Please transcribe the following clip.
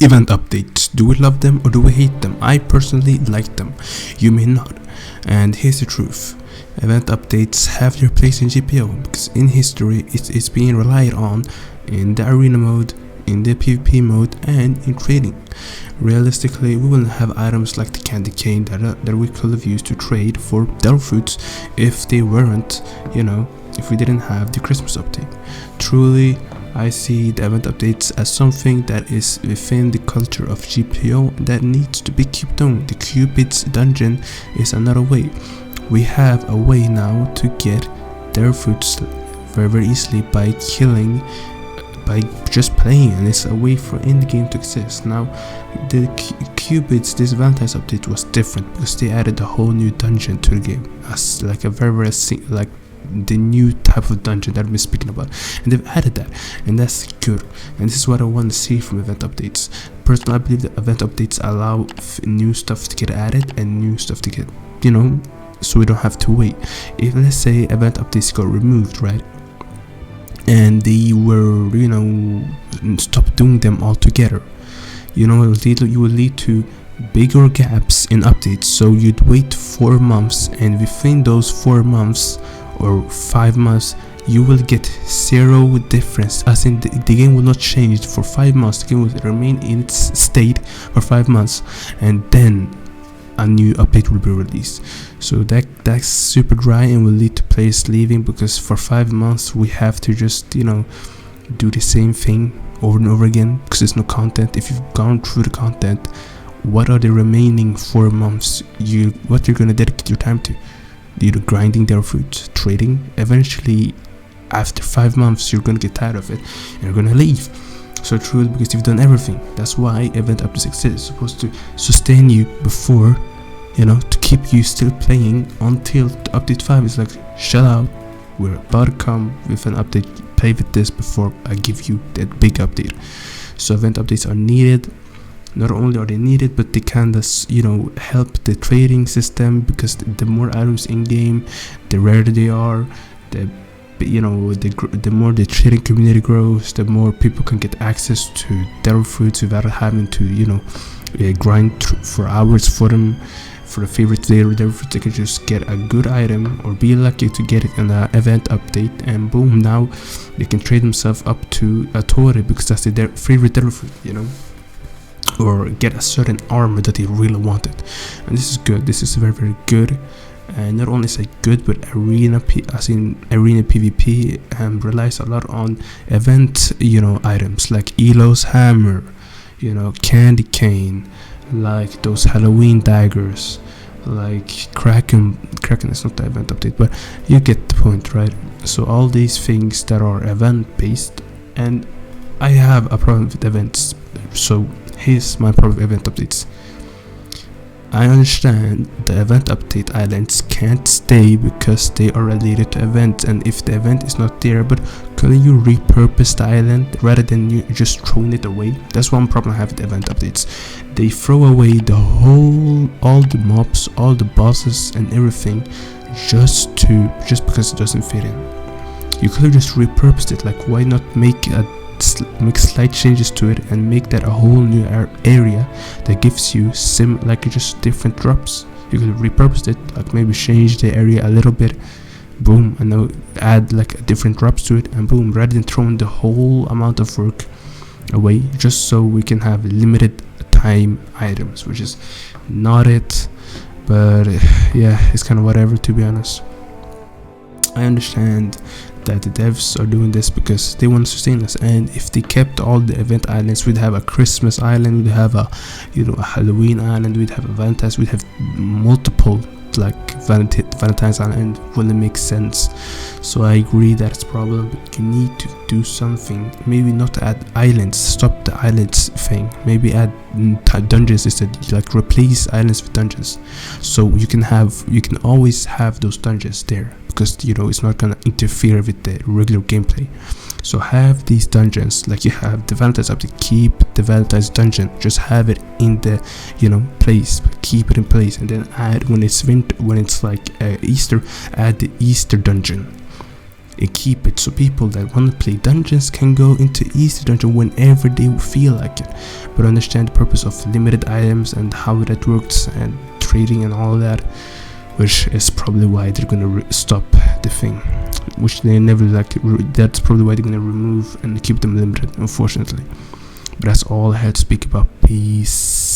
Event updates, do we love them or do we hate them? I personally like them, you may not. And here's the truth: event updates have their place in GPO because in history it's being relied on in the arena mode, in the PvP mode, and in trading. Realistically, we wouldn't have items like the candy cane that we could have used to trade for devil fruits if they weren't, if we didn't have the Christmas update. Truly, I see the event updates as something that is within the culture of GPO that needs to be kept on. The Cupid's dungeon is another way. We have a way now to get devil fruits very, very easily by just playing, and it's a way for in the game to exist. Now the Cupids, this Valentine's update was different because they added a whole new dungeon to the game as like a very like the new type of dungeon that we're speaking about, and they've added that, and that's good, and this is what I want to see from event updates. Personally, I believe that event updates allow new stuff to get added and new stuff to get, so we don't have to wait. If let's say event updates got removed, right, and they were stop doing them altogether, it will lead to bigger gaps in updates. So you'd wait 4 months, and within those 4 months or 5 months you will get zero difference, as in the game will not change for 5 months. The game will remain in its state for 5 months, and then a new update will be released. So that's super dry and will lead to players leaving, because for 5 months we have to just do the same thing over and over again because there's no content. If you've gone through the content, what are the remaining 4 months what you're gonna dedicate your time to? Grinding their fruit, trading. Eventually after 5 months you're gonna get tired of it and you're gonna leave. So true, because you've done everything. That's why event updates exist. It's supposed to sustain you before, to keep you still playing until update 5 is like, shut out, we're about to come with an update, play with this before I give you that big update. So event updates are needed. Not only are they needed, but they kind of help the trading system, because the more items in game, the rarer they are, the more the trading community grows, the more people can get access to devil fruits without having to grind for hours for them. For the favorite devil fruits, they can just get a good item or be lucky to get it in an event update, and boom, now they can trade themselves up to a Tori because that's their favorite devil fruit, or get a certain armor that they really wanted. And this is good. This is very, very good. And not only is it good, but arena PvP relies a lot on event items like Elo's hammer, candy cane, like those Halloween daggers, like Kraken is not the event update, but you get the point, right? So all these things that are event based, and I have a problem with events. So here's my problem with event updates. I understand the event update islands can't stay because they are related to events, and if the event is not there, but couldn't you repurpose the island rather than you just throwing it away? That's one problem I have with event updates. They throw away all the mobs, all the bosses and everything just because it doesn't fit in. You could have just repurposed it. Like, why not make slight changes to it and make that a whole new area that gives you just different drops? You could repurpose it, like maybe change the area a little bit, boom, and now add like different drops to it, and boom, rather than throwing the whole amount of work away just so we can have limited time items, which is not it. But yeah, it's kind of whatever, to be honest. I understand that the devs are doing this because they want to sustain us, and if they kept all the event islands, we'd have a Christmas island, we'd have a Halloween island, we'd have a Valentine's, we'd have multiple like Valentine's island. Wouldn't make sense. So I agree that it's a problem, but you need to do something. Maybe not add islands, stop the islands thing, maybe add dungeons instead, like replace islands with dungeons, so you can always have those dungeons there, because it's not gonna interfere with the regular gameplay. So have these dungeons, like you have the Valentine's update, keep the Valentine's dungeon, just have it in the place, keep it in place, and then add when it's like Easter, add the Easter dungeon. keep it so people that want to play dungeons can go into easy dungeon whenever they feel like it, but understand the purpose of limited items and how that works and trading and all that, which is probably why they're gonna stop the thing, which they never like. That's probably why they're gonna remove and keep them limited, unfortunately. But that's all I had to speak about. Peace.